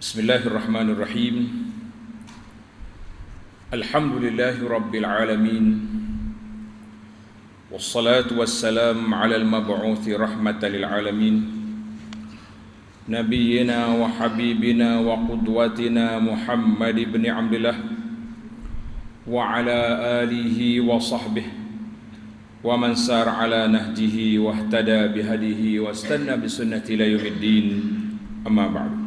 Bismillahirrahmanirrahim. Alhamdulillahi rabbil alamin. Wassalatu wassalamu ala al-mab'uthi rahmatan lil alamin. Nabiyyina wa habibina wa qudwatina Muhammad ibn Abdullah wa ala alihi wa sahbihi wa man sar ala nahjihi wa ihtada bihadihi wa istanna bisunnati ila yaumiddin. Amma ba'du.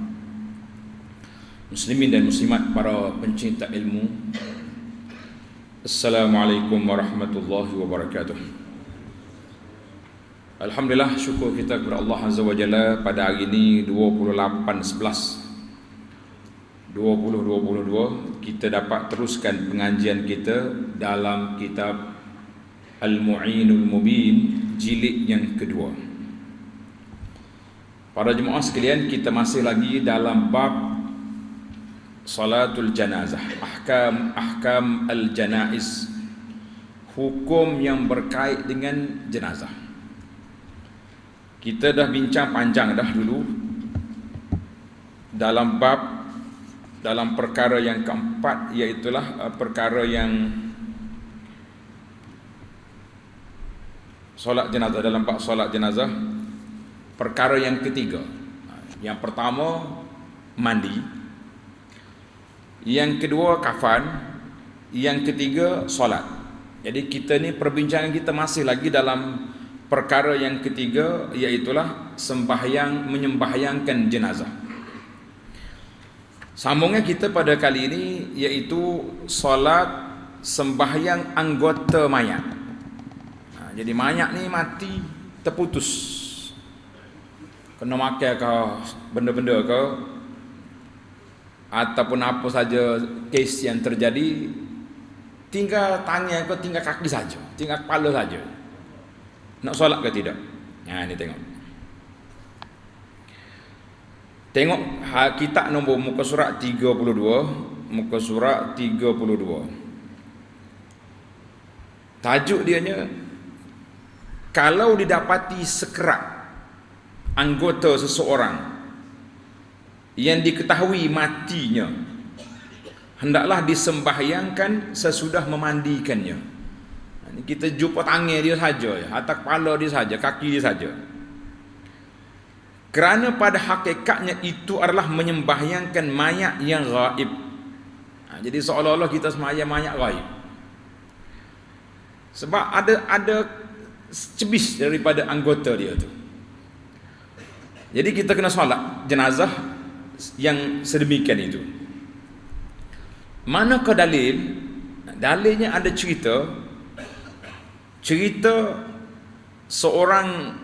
Muslimin dan muslimat, para pencinta ilmu, Assalamualaikum warahmatullahi wabarakatuh. Alhamdulillah, syukur kita kepada Allah Azza wa Jalla pada hari ini 28/11/2022 kita dapat teruskan pengajian kita dalam kitab Al-Mu'inul Mubin jilid yang kedua. Para jemaah sekalian, kita masih lagi dalam bab Salatul Janazah, ahkam al-janaiz, hukum yang berkait dengan jenazah. Kita dah bincang panjang dah dulu dalam perkara yang keempat, iaitulah perkara yang solat jenazah. Dalam bab solat jenazah, perkara yang ketiga, yang pertama mandi, yang kedua kafan, yang ketiga solat. Jadi kita ni, perbincangan kita masih lagi dalam perkara yang ketiga, iaitulah menyembahyangkan jenazah. Sambungnya kita pada kali ini iaitu solat sembahyang anggota mayat. Jadi mayat ni mati, terputus, kena makan ke benda-benda ke, ataupun apa saja kes yang terjadi, tinggal tangan ke tinggal kaki saja, tinggal kepala saja, nak solat ke tidak. Ni tengok kitab nombor muka surat 32, muka surat 32. Tajuk dianya, kalau didapati sekerat anggota seseorang yang diketahui matinya, hendaklah disembahyangkan sesudah memandikannya. Kita jumpa tangan dia saja, atau kepala dia saja, kaki dia saja. Kerana pada hakikatnya itu adalah menyembahyangkan mayat yang gaib. Jadi seolah-olah kita sembahyang mayat gaib. Sebab ada cebis daripada anggota dia tu. Jadi kita kena solat jenazah yang sedemikian itu. Manakah dalil? Dalilnya ada cerita seorang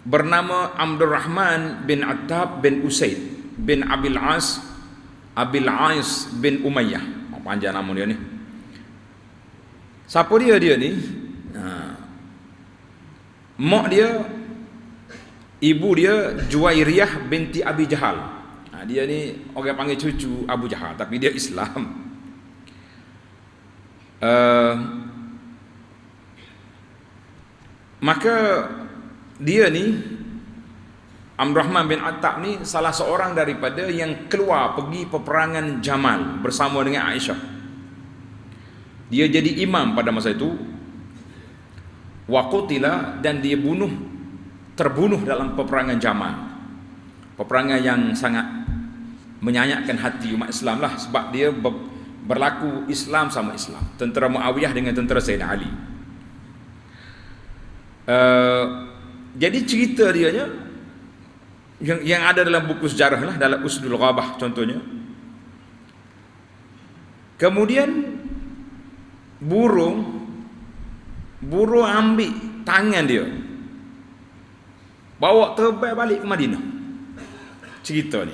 bernama Abdul Rahman bin Attab bin Usaid bin Abil Ais bin Umayyah. Panjang nama dia ni. Siapa dia ni? Mak dia, ibu dia Juwairiyah binti Abi Jahal. Dia ni orang panggil cucu Abu Jahal, tapi dia Islam. Maka dia ni, Abdul Rahman bin Attab ni, salah seorang daripada yang keluar pergi peperangan Jamal bersama dengan Aisyah. Dia jadi imam pada masa itu. Wa qutila, dan dia terbunuh dalam peperangan Jamal. Peperangan yang sangat menyayatkan hati umat Islam lah, sebab dia berlaku Islam sama Islam, tentera Muawiyah dengan tentera Sayyidina Ali. Jadi cerita dia yang ada dalam buku sejarah lah, dalam Usdul Ghabah contohnya. Kemudian burung ambil tangan dia, bawa terbang balik ke Madinah. Cerita ni,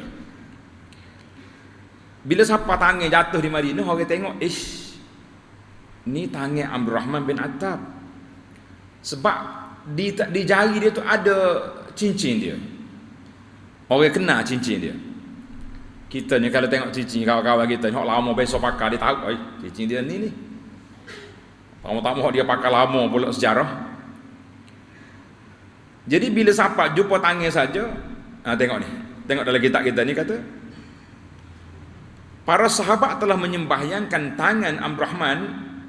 bila siapa tangan jatuh di Madinah, orang tengok, ni tangan Abdul Rahman bin Attab. Sebab di jari dia tu ada cincin dia. Orang kena cincin dia. Kita ni kalau tengok cincin kawan-kawan kita, hok lama besok pakai, dia tahu cincin dia ni. Pertama-tama dia pakai lama pula sejarah. Jadi bila siapa jumpa tangan saja, tengok ni, tengok dalam kitab kita ni kata, Para sahabat telah menyembahyangkan tangan Abdurrahman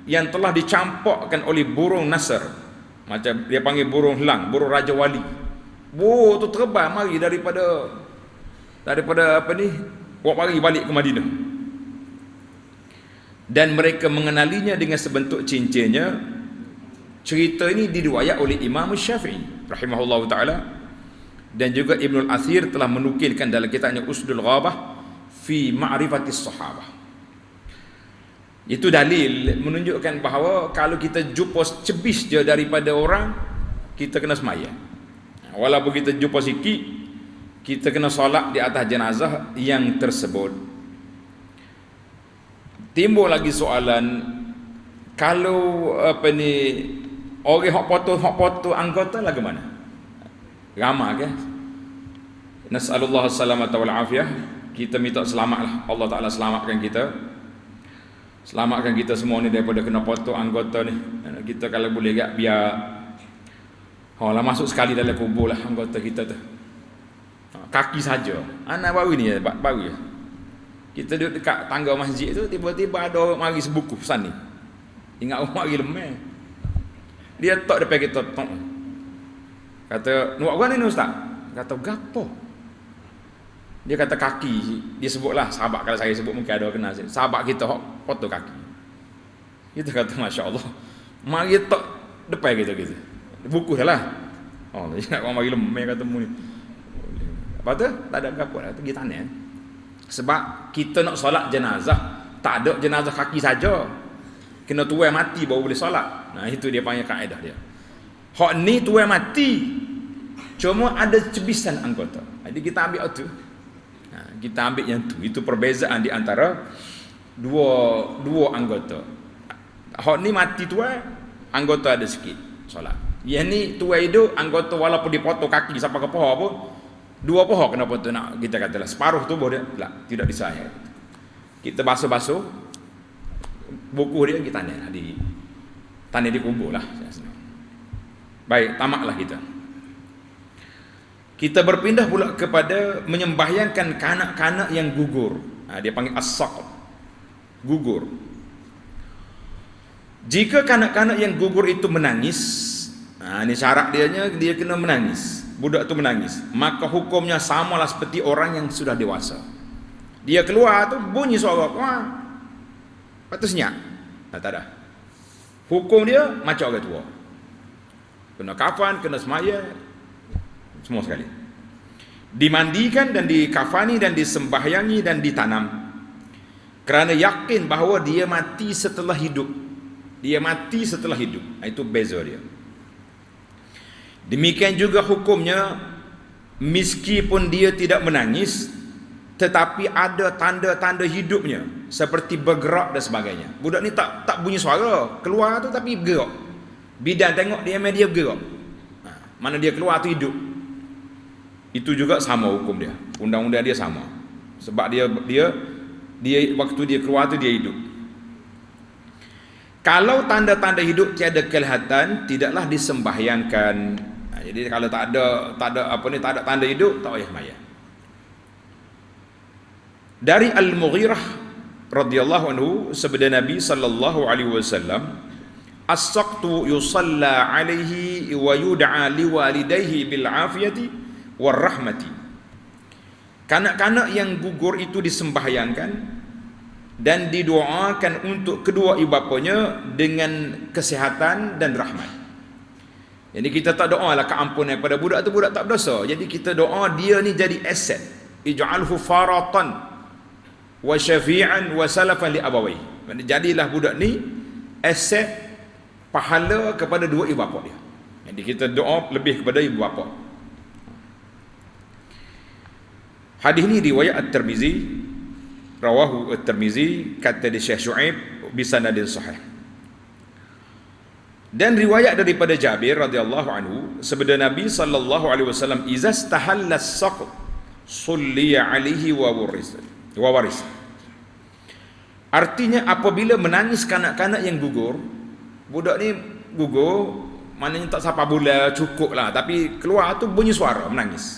yang telah dicampakkan oleh burung Nasr. Macam dia panggil burung helang, burung Raja Wali. Tu terbang mari daripada apa ni, mari balik ke Madinah. Dan mereka mengenalinya dengan sebentuk cincinnya. Cerita ini diriwayat oleh Imam Syafi'i rahimahullahu taala, dan juga Ibnul Athir telah menukilkan dalam kitabnya Usdul Ghabah fi ma'rifatis sahabah. Itu dalil menunjukkan bahawa kalau kita jumpa cebis je daripada orang, kita kena semaya. Walaupun kita jumpa sikit, kita kena solat di atas jenazah yang tersebut. Timbul lagi soalan, kalau orang hak foto anggota lah ke mana? Ramai ke? Nas'alullah as-salamata wal afiyah. Kita minta selamatlah, Allah Ta'ala selamatkan kita. Selamatkan kita semua ni daripada kena foto anggota ni. Kita kalau boleh gak biar masuk sekali dalam kubur lah anggota kita tu. Kaki saja. Anak baru ni baru ya. Kita duduk dekat tangga masjid tu, tiba-tiba ada orang mari sebuku pesan ni. Ingat orang mari lemah. Dia tok depan kita tok. Kata, "Nak buat ni ustaz?" Kata, "Gapo?" Dia kata kaki. Dia sebutlah sahabat, kalau saya sebut mungkin ada kenal. Sahabat kita foto kaki. Kita kata masya-Allah. Mari tok depan kita gitu. Buku dah lah. Dia nak orang mari lemah kata mu ni. Apa tu? Tak ada gapo dah. Pergi tanya. Sebab kita nak solat jenazah, tak ada jenazah kaki saja. Kena tuai mati baru boleh solat. Nah, itu dia panggil kaedah dia. Hak ni tuai mati. Cuma ada cebisan anggota. Jadi kita ambil itu. Kita ambil yang tu. Itu perbezaan di antara dua anggota. Hak ni mati tuai, anggota ada sikit solat. Yang ni tuai hidup, anggota walaupun dipotong kaki sampai ke paha pun, dua paha kena potong, nak kita katalah separuh tubuh dia tidak disayang. Kita basuh-basuh buku dia, kita tanya di kubur lah. Baik, tamaklah kita. Kita berpindah pula kepada menyembahyangkan kanak-kanak yang gugur. Dia panggil as-saqt, gugur. Jika kanak-kanak yang gugur itu menangis, ini syarat dia kena menangis. Budak tu menangis, maka hukumnya samalah seperti orang yang sudah dewasa. Dia keluar tu bunyi suara, patut senyap. Tak ada. Hukum dia macam orang tua. Kena kafan, kena semaya, semua sekali. Dimandikan dan dikafani dan disembahyangi dan ditanam. Kerana yakin bahawa dia mati setelah hidup. Dia mati setelah hidup. Itu beza dia. Demikian juga hukumnya, meskipun dia tidak menangis, tetapi ada tanda-tanda hidupnya, seperti bergerak dan sebagainya. Budak ni tak bunyi suara, keluar tu tapi bergerak. Bidan tengok dia bergerak. Mana dia keluar tu hidup. Itu juga sama hukum dia. Undang-undang dia sama. Sebab dia waktu dia keluar tu dia hidup. Kalau tanda-tanda hidup tiada kelihatan, tidaklah disembahyangkan. Jadi kalau tak ada tanda hidup, tak payah sembahyang. Dari Al-Mughirah radhiyallahu anhu, sabda Nabi sallallahu alaihi wasallam, "As-saqtu yusalla alaihi wa yud'a liwalidayhi bil afiyati war rahmati." Kanak-kanak yang gugur itu disembahyangkan dan didoakan untuk kedua ibu bapanya dengan kesihatan dan rahmat. Jadi kita tak doa lah keampunan pada budak tu, budak tak berdosa. Jadi kita doa dia ni jadi aset. Ij'alhu faratan wa syafi'an wa salafan li abawai. Jadilah budak ni aset pahala kepada dua ibu bapa dia. Jadi kita doa lebih kepada ibu bapa. Hadis ni riwayat At-Tirmizi, rawahu At-Tirmizi, kata di Syekh Syuaib bisanadin sahih. Dan riwayat daripada Jabir radhiyallahu anhu, sabda Nabi sallallahu alaihi wasallam, "Izas tahalla as-saqt sulliya alaihi wa waris." Artinya apabila menangis kanak-kanak yang gugur, budak ni gugur, maknanya tak sampai bulan cukup lah, tapi keluar tu bunyi suara menangis,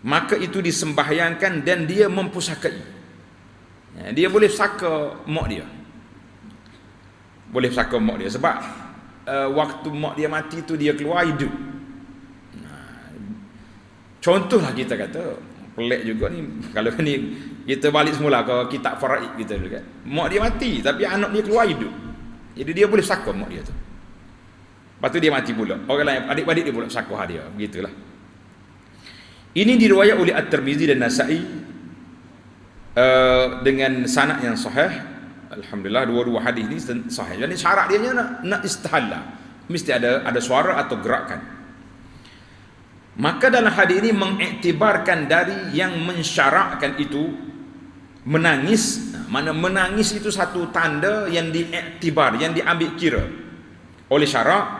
maka itu disembahyangkan dan dia mempusakai. Dia boleh saka mak dia. Boleh saka mak dia sebab waktu mak dia mati tu dia keluar hidup. Contohlah kita kata pelik juga ni kalau ni kita balik semula ke kitab faraid kita dulu kan. Mak dia mati tapi anak dia keluar hidup. Jadi dia boleh saka mak dia tu. Lepas tu dia mati pula. Orang lain adik-adik dia pula saka dia. Begitulah. Ini diriwayat oleh At-Tirmizi dan Nasa'i dengan sanad yang sahih. Alhamdulillah dua-dua hadis ni sahih. Jadi syarat dia nak istihalla. Mesti ada suara atau gerakan. Maka dalam hadis ini mengiktibarkan dari yang mensyarakkan itu menangis. Mana menangis itu satu tanda yang diiktibar, yang diambil kira oleh syarak.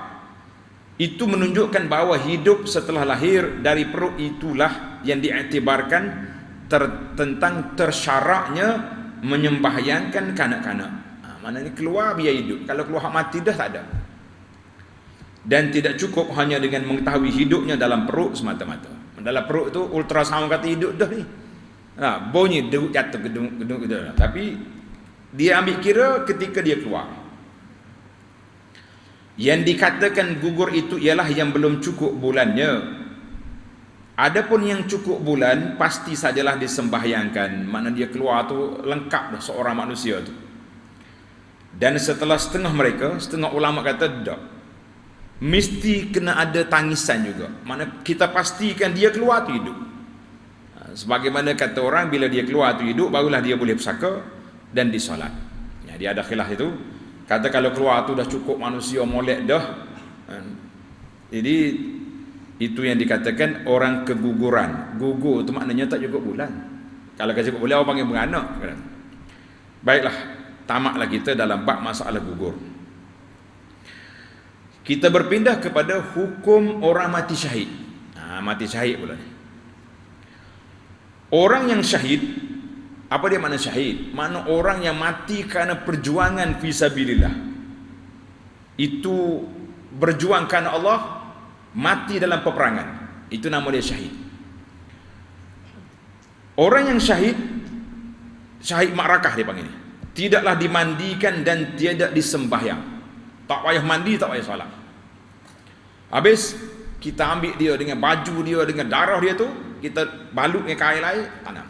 Itu menunjukkan bahawa hidup setelah lahir dari perut itulah yang diiktibarkan tentang tersyaraknya menyembahyangkan kanak-kanak. Maknanya keluar biar hidup. Kalau keluar hak mati dah tak ada. Dan tidak cukup hanya dengan mengetahui hidupnya dalam perut semata-mata. Dalam perut tu ultrasound kata hidup dah ni. Bunyi derut jatuh gedung. Tapi dia ambil kira ketika dia keluar. Yang dikatakan gugur itu ialah yang belum cukup bulannya. Adapun yang cukup bulan pasti sajalah disembahyangkan. Makna dia keluar tu lengkap dah seorang manusia tu. Dan setelah setengah ulama kata tak. Mesti kena ada tangisan juga. Makna kita pastikan dia keluar tu hidup. Sebagaimana kata orang bila dia keluar tu hidup barulah dia boleh bersaka dan disolat. Dia ada khilaf itu. Kata kalau keluar tu dah cukup manusia molek dah. Jadi itu yang dikatakan orang keguguran. Gugur tu maknanya tak cukup bulan. Kalau tak cukup bulan orang panggil beranak. Baiklah, tamaklah kita dalam bab masalah gugur. Kita berpindah kepada hukum orang mati syahid. Mati syahid pula. Orang yang syahid, apa dia makna syahid? Makna orang yang mati kerana perjuangan fisabilillah. Itu berjuang kerana Allah, mati dalam peperangan. Itu nama dia syahid. Orang yang syahid, syahid makrakah dia panggil ni. Tidaklah dimandikan dan tidak disembahyang. Tak payah mandi, tak payah salat. Habis kita ambil dia dengan baju dia, dengan darah dia tu, kita balut dengan kain lain, tanam.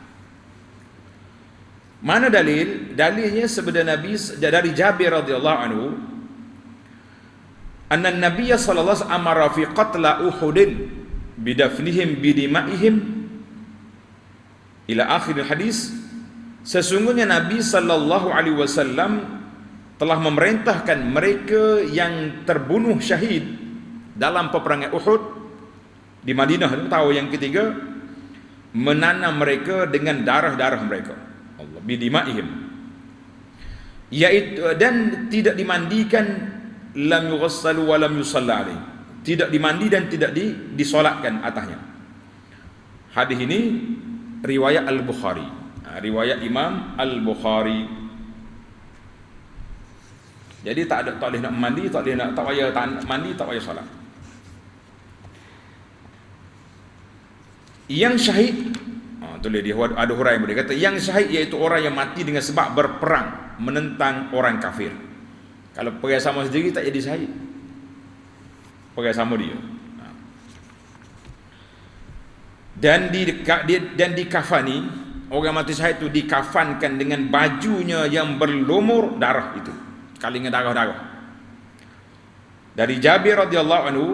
Mana dalil? Dalilnya sebenarnya Nabi dari Jabir radhiyallahu anhu, anna Nabiy sallallahu alaihi wasallam amara fi qatla Uhudin bidafnihim bidimaihim ila akhir hadis. Sesungguhnya Nabi sallallahu alaihi wasallam telah memerintahkan mereka yang terbunuh syahid dalam peperangan Uhud di Madinah, tahu yang ketiga, menanam mereka dengan darah-darah mereka. Allah bidimaihim, yaitu dan tidak dimandikan, lam yughassalu wa lam yusalla alaihi, tidak dimandi dan tidak disolatkan atasnya. Hadis ini riwayat Al-Bukhari, riwayat Imam Al-Bukhari. Jadi tak boleh nak mandi, tak payah mandi, tak payah solat. Yang syahid, tulis dia ada huraian boleh kata yang syahid iaitu orang yang mati dengan sebab berperang menentang orang kafir. Kalau pergi sama sendiri tak jadi syahid. Pergi sama dia. Dan dikafani, orang mati syahid itu dikafankan dengan bajunya yang berlumur darah itu. Kalingan darah-darah. Dari Jabir radhiyallahu anhu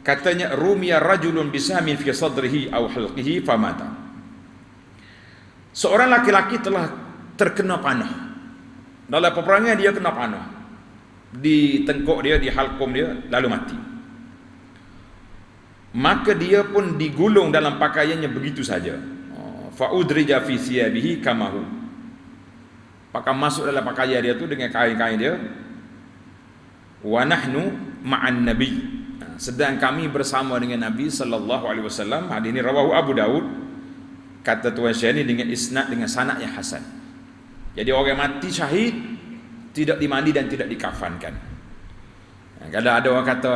katanya rumiya rajulun bisamin fi sadrihi aw halqihi famata. Seorang laki-laki telah terkena panah. Dalam peperangan dia kena panah. Di tengkuk dia, di halqum dia, lalu mati. Maka dia pun digulung dalam pakaiannya begitu saja. Fa udrija fi siyabihi kamahu. Maka masuk dalam pakaian dia tu dengan kain-kain dia. Wa nahnu ma'an nabi. Sedang kami bersama dengan Nabi sallallahu alaihi wasallam. Hadis ini rawahu Abu Daud. Kata Tuan Syekh ini dengan isnad dengan sanad yang hasan. Jadi orang mati syahid tidak dimandi dan tidak dikafankan. Kalau ada orang kata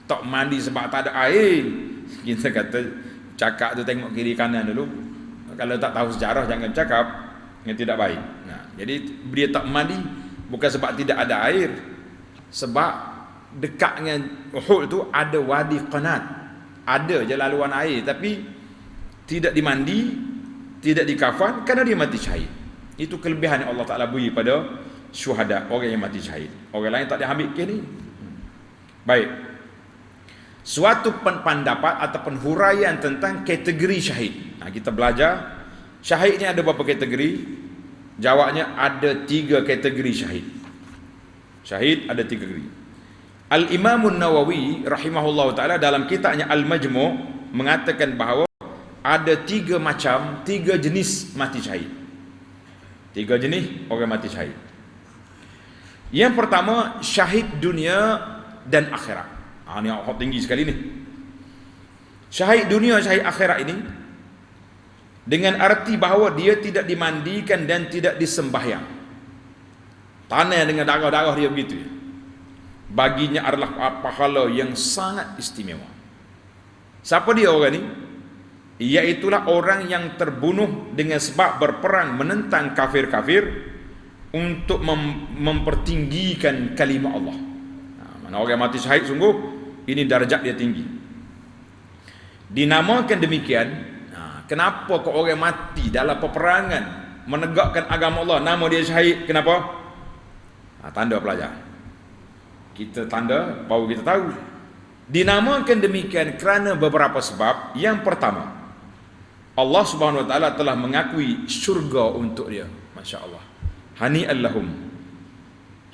tak mandi sebab tak ada air, kita kata cakap tu tengok kiri kanan dulu. Kalau tak tahu sejarah jangan cakap. yang tidak baik. Nah, jadi dia tak mandi bukan sebab tidak ada air, sebab dekatnya Uhud tu ada wadi Qanat, ada je laluan air, tapi tidak dimandi, tidak dikafan kerana dia mati syahid. Itu kelebihan yang Allah Ta'ala beri pada syuhada, orang yang mati syahid. Orang lain tak diambil ke ni. Baik. Suatu pendapat ataupun huraian tentang kategori syahid. Nah, kita belajar syahid ni ada berapa kategori? Jawabnya ada 3 kategori syahid. Syahid ada 3 kategori. Al-Imam Nawawi rahimahullah ta'ala dalam kitabnya Al-Majmu' mengatakan bahawa ada 3 macam, 3 jenis mati syahid. 3 jenis orang mati syahid. Yang pertama, syahid dunia dan akhirat. Ini hak tinggi sekali ni. Syahid dunia, syahid akhirat ini dengan arti bahawa dia tidak dimandikan dan tidak disembahyang. Tanah dengan darah-darah dia begitu. Baginya adalah pahala yang sangat istimewa. Siapa dia orang ni? Iaitulah orang yang terbunuh dengan sebab berperang menentang kafir-kafir untuk mempertinggikan kalimah Allah. Mana orang mati syahid sungguh ini darjat dia tinggi. Dinamakan demikian. Kenapa kau orang mati dalam peperangan menegakkan agama Allah nama dia syahid? Kenapa? Tanda pelajar. Kita tanda baru kita tahu. Dinamakan demikian kerana beberapa sebab. Yang pertama, Allah Subhanahu Wa Taala telah mengakui syurga untuk dia. Masya-Allah. Hani'an lahum.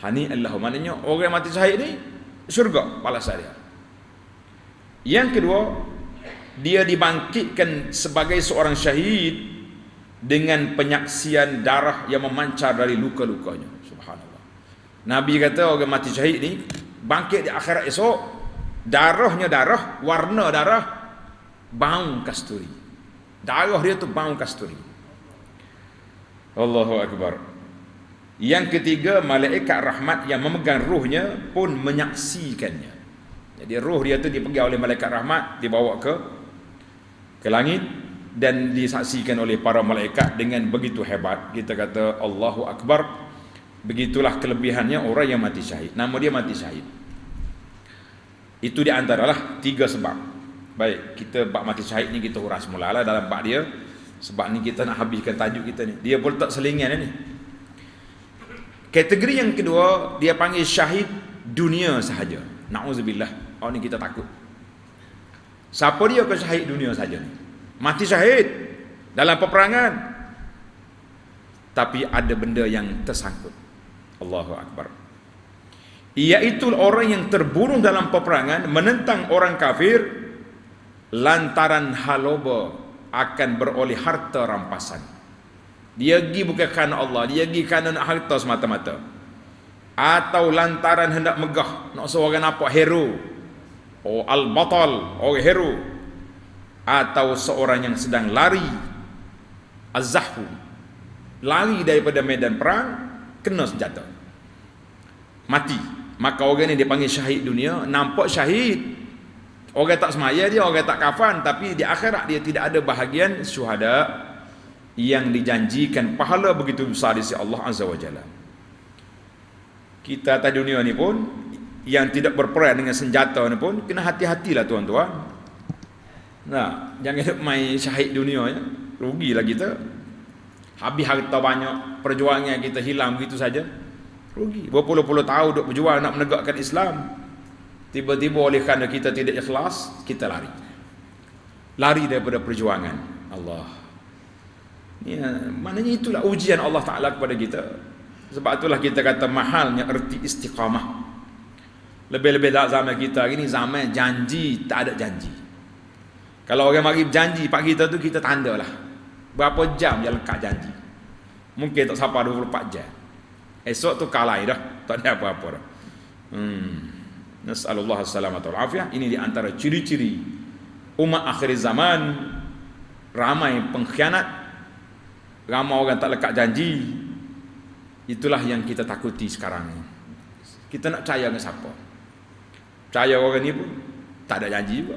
Hani'an lahum. Maknanya orang mati syahid ni syurga balasan dia. Yang kedua, dia dibangkitkan sebagai seorang syahid dengan penyaksian darah yang memancar dari luka-lukanya. Subhanallah. Nabi kata orang mati syahid ni bangkit di akhirat esok, darahnya darah, warna darah bau kasturi. Darah dia tu bau kasturi. Allahu Akbar. Yang ketiga, malaikat rahmat yang memegang ruhnya pun menyaksikannya. Jadi roh dia tu dipegang oleh malaikat rahmat, dibawa ke langit dan disaksikan oleh para malaikat dengan begitu hebat. Kita kata Allahu Akbar. Begitulah kelebihannya orang yang mati syahid. Nama dia mati syahid. Itu di antaralah 3 sebab. Baik, kita bab mati syahid ni kita uras mulalah dalam bab dia. Sebab ni kita nak habiskan tajuk kita ni. Dia pun tak selingan ni. Kategori yang kedua, dia panggil syahid dunia sahaja. Na'udzubillah. Oh ni kita takut. Siapa dia ke syahid dunia saja ni? Mati syahid dalam peperangan, tapi ada benda yang tersangkut. Allahu Akbar. Iaitu orang yang terbunuh dalam peperangan menentang orang kafir lantaran haloba akan beroleh harta rampasan. Dia pergi bukan kerana Allah, dia pergi kerana nak harta semata-mata. Atau lantaran hendak megah, nak seorang nampak hero. Oh, al-batal, orang hero. Atau seorang yang sedang lari, az-zahfu, lari daripada medan perang, kena senjata, mati. Maka orang ni dia panggil syahid dunia. Nampak syahid, orang tak semaya dia, orang tak kafan, tapi di akhirat dia tidak ada bahagian syuhada yang dijanjikan pahala begitu besar di sisi Allah Azza wa Jalla. Kita atas dunia ni pun yang tidak berperang dengan senjata ni pun kena hati-hatilah tuan-tuan. Nah, jangan main syahid dunia ya. Rugilah kita. Habis harta banyak, perjuangan kita hilang begitu saja. Rugi. Berpuluh-puluh tahun duk berjuang nak menegakkan Islam. Tiba-tiba oleh kerana kita tidak ikhlas, kita lari. Lari daripada perjuangan. Allah. Ya, maknanya itulah ujian Allah Ta'ala kepada kita. Sebab itulah kita kata mahalnya erti istiqamah. Lebih-lebih dalam zaman kita ini, zaman janji tak ada janji. Kalau orang mari janji pak kita tu, kita tanda lah berapa jam dia lekat janji. Mungkin tak sampai 24 jam. Esok tu kalai dah, tak ada apa-apa dah. Nas'alullah as-salamatu wal afiyah. Ini di antara ciri-ciri umat akhir zaman. Ramai pengkhianat, ramai orang tak lekat janji. Itulah yang kita takuti sekarang ni. Kita nak percaya dengan siapa? Percaya orang ni pun tak ada janji juga.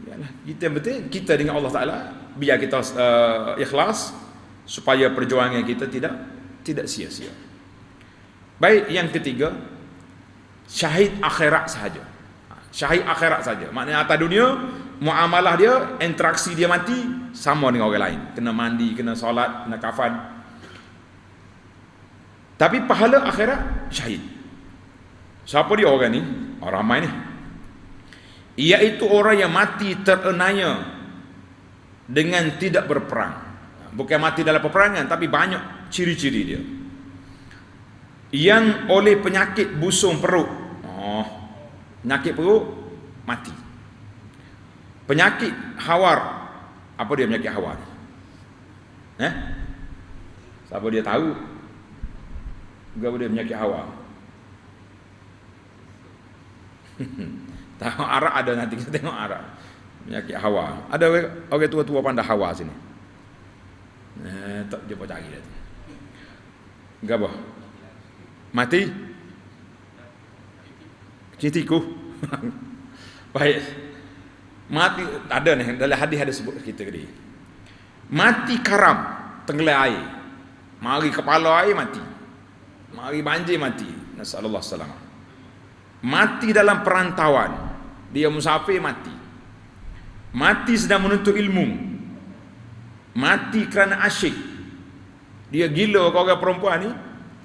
Yalah, kita yang penting kita dengan Allah Ta'ala, biar kita ikhlas, supaya perjuangan kita tidak sia-sia. Baik, yang ketiga, syahid akhirat sahaja. Syahid akhirat saja. Maknanya atas dunia, muamalah dia, interaksi dia mati sama dengan orang lain. Kena mandi, kena solat, kena kafan. Tapi pahala akhirat syahid. Siapa dia orang ni? Orang ramai ni. Iaitu orang yang mati terenaya dengan tidak berperang. Bukan mati dalam peperangan, tapi banyak ciri-ciri dia. Yang oleh penyakit busung perut. Penyakit perut mati. Penyakit hawar. Apa dia penyakit hawar? Siapa dia tahu? Apa dia penyakit hawar? Tahu Arab ada, nanti kita tengok Arab. Penyakit hawa. Ada orang tua-tua pandai hawa sini. Tak jumpa cari dia. Gapa? Mati? Citiku. Baik. Mati ada nih dalam hadis ada sebut kita tadi. Mati karam tenggelam air. Mari kepala air mati. Mari banjir mati. Nasallallahu salam. Mati dalam perantauan. Dia musafir mati. Mati sedang menuntut ilmu. Mati kerana asyik. Dia gila kau orang perempuan ni,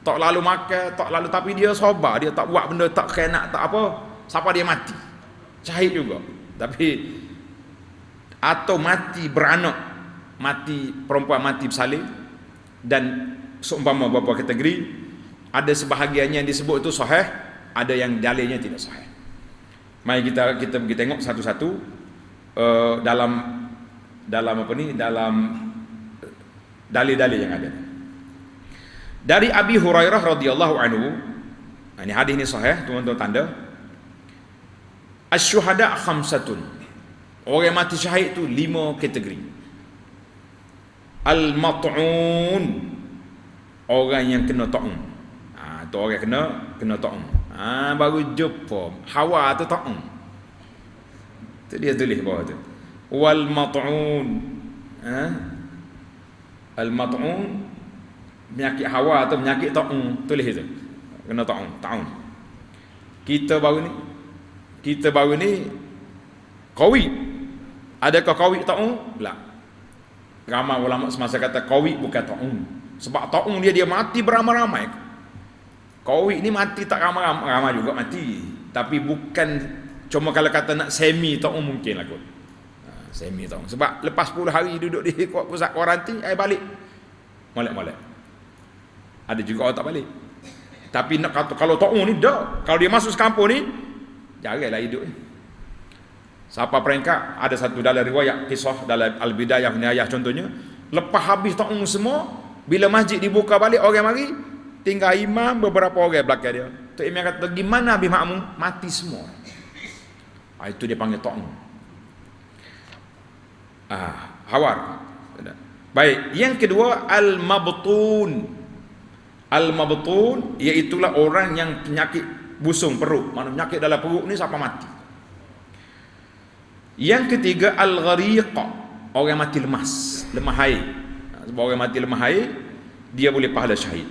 tak lalu makan, tak lalu, tapi dia sabar, dia tak buat benda, tak kena, tak apa, siapa dia mati. Syahid juga. Tapi atau mati beranak, mati perempuan mati bersalin, dan seumpama beberapa kategori, ada sebahagiannya yang disebut itu sahih, ada yang dalilnya tidak sahih. Mari kita pergi tengok satu-satu dalam apa ni, dalam dalil-dalil yang ada. Dari Abi Hurairah radhiyallahu anhu, ini hadis ini sahih, tuan-tuan tanda. Asy-syuhada khamsatun. Orang yang mati syahid itu 5 kategori. Al-mat'un, orang yang kena ta'un. Tu orang kena ta'un. Baru jumpa hawa tu ta'un. Tu dia tulis bawah tu. Wal mat'un. Al-mat'un, penyakit hawa atau penyakit ta'un, tulis itu. Kena ta'un. Kita baru ni qawi. Adakah qawi ta'un? Tak. Ramai ulama semasa kata qawi bukan ta'un. Sebab ta'un dia mati beramai-ramai. Qawi ni mati tak ramai juga mati. Tapi bukan cuma kalau kata nak semi ta'un mungkin lah kot. Semi ta'un. Sebab lepas 10 hari duduk di pusat kuarantin, balik. Molek. Ada juga orang tak balik. Tapi nak kata kalau ta'un ni dah, kalau dia masuk kampung ni jaranglah hidup ni. Siapa peringkat, ada satu dalam riwayat kisah dalam Al-Bidayah wa Nihayah contohnya, lepas habis ta'un semua, bila masjid dibuka balik orang mari, tinggal imam beberapa orang belakang dia. Tok imam kata, "Gimana habis makmum?" Mati semua. Itu dia panggil ta'un. Hawar. Baik, yang kedua al-mabtun. Al-mabtun iaitulah orang yang penyakit busung perut, maknanya penyakit dalam perut ni siapa mati. Yang ketiga al-ghariq, orang mati lemah air. Sebab orang mati lemah air, dia boleh pahala syahid.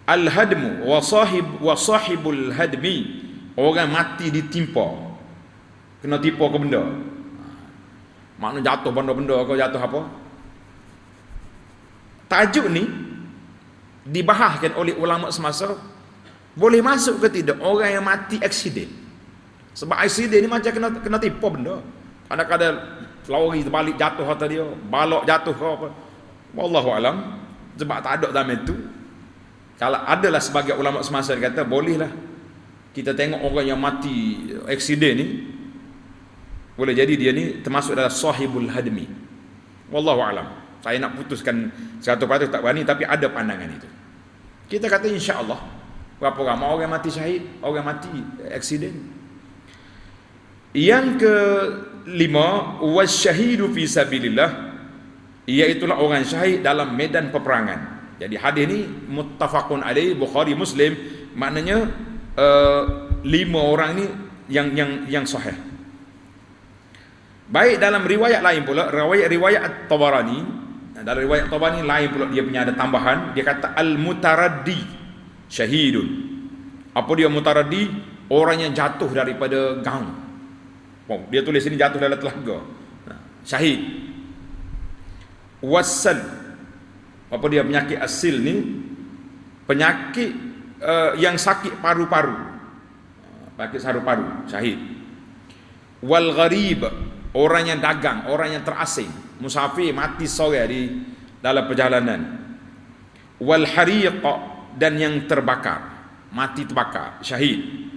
Al-hadmu wa sahibul hadmi, orang mati ditimpa, kena timpa ke benda. Maknanya jatuh benda-benda, kau jatuh apa? Tajuk ni dibahaskan oleh ulama semasa, boleh masuk ke tidak orang yang mati aksiden. Sebab aksiden ni macam kena timpa benda. Kadang-kadang lori terbalik jatuh atas dia, balok jatuh ke apa. Wallahu alam. Sebab tak ada dalam itu. Kalau adalah sebagai ulama semasa dia kata bolehlah kita tengok orang yang mati aksiden ni, boleh jadi dia ni termasuk dalam sahibul hadmi. Wallahu alam. Saya nak putuskan 100% tak berani, tapi ada pandangan itu. Kita kata insya-Allah berapa ramai orang mati syahid, orang mati aksiden. Yang kelima, wasyahidu fi sabilillah, iaitulah orang syahid dalam medan peperangan. Jadi hadis ni muttafaqun alaih, Bukhari Muslim, maknanya 5 orang ni yang sahih. Baik dalam riwayat lain pula, riwayat At-Tabarani, Dalam riwayat Tabarani lain pula, dia punya ada tambahan, dia kata al-mutaraddi syahidun. Apa dia mutaraddi? Orang yang jatuh daripada gaung. Dia tulis ini jatuh dalam telaga. Syahid. Wasal. Apa dia penyakit asil ni? Penyakit yang sakit paru-paru. Penyakit paru-paru, syahid. Wal gharib, orang yang dagang, orang yang terasing, musafir mati sore di dalam perjalanan. Wal hariq, dan yang terbakar, mati terbakar, syahid.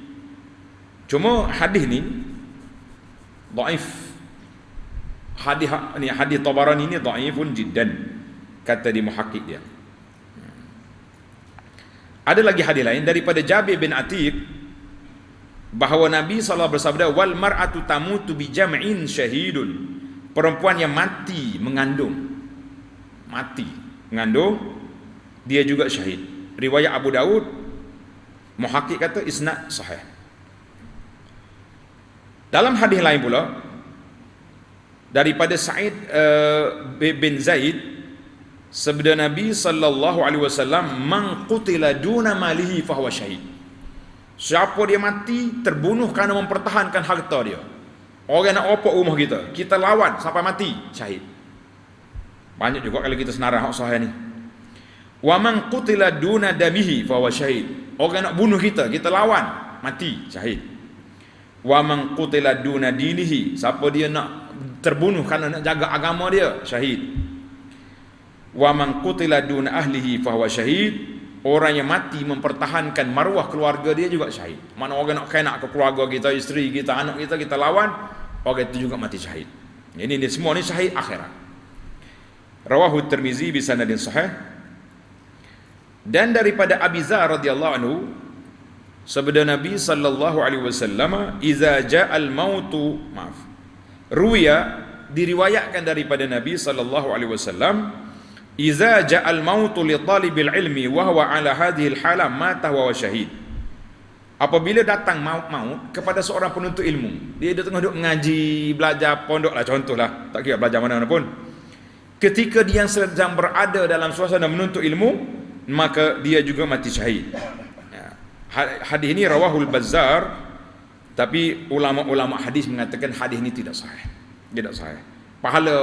Cuma hadis ni dhaif. Hadis Tabarani ni dhaifun jiddan, kata di muhakkik dia. Ada lagi hadis lain daripada Jabir bin Atiq bahawa Nabi SAW bersabda, wal mar'atu tamutu bi jam'in syahidun. Perempuan yang mati mengandung, dia juga syahid. Riwayat Abu Daud, muhakkik kata isnad sahih. Dalam hadis lain pula daripada Sa'id bin Zaid, sabda Nabi sallallahu alaihi wasallam, man qutila duna malihi fahuwa syahid. Siapa dia mati terbunuh kerana mempertahankan harta dia. Orang nak opok rumah kita lawan sampai mati, syahid. Banyak juga kalau kita senarah hak sahih ni. Wa man qutila duna damihi fahuwa syahid. Orang nak bunuh kita lawan, mati, syahid. Wa man qutila duna dinihi, siapa dia nak terbunuh kerana nak jaga agama dia, syahid. Wa man qutila duna ahlihi fahuwa syahid. Orang yang mati mempertahankan maruah keluarga dia juga syahid. Mana orang nak kena ke keluarga kita, isteri kita, anak kita lawan, orang itu juga mati syahid. Ini semua ni syahid akhirat. Rawahu Tirmizi bi sanadin sahih. Dan daripada Abi Dzar radhiyallahu anhu, sabda Nabi sallallahu alaihi wasallam, iza ja'al mautu, ruya, diriwayatkan daripada Nabi sallallahu alaihi wasallam, iza ja'al mautu li talibil ilmi wa huwa ala hadhihi al-hala mata wa syahid. Apabila datang maut kepada seorang penuntut ilmu, dia tengah duduk mengaji, belajar pondok lah, contohlah, tak kira belajar mana-mana pun, ketika dia sedang berada dalam suasana menuntut ilmu, maka dia juga mati syahid. Hadis ini rawahul Bazzar, tapi ulama-ulama hadis mengatakan hadis ini tidak sahih. Tidak sahih. Pahala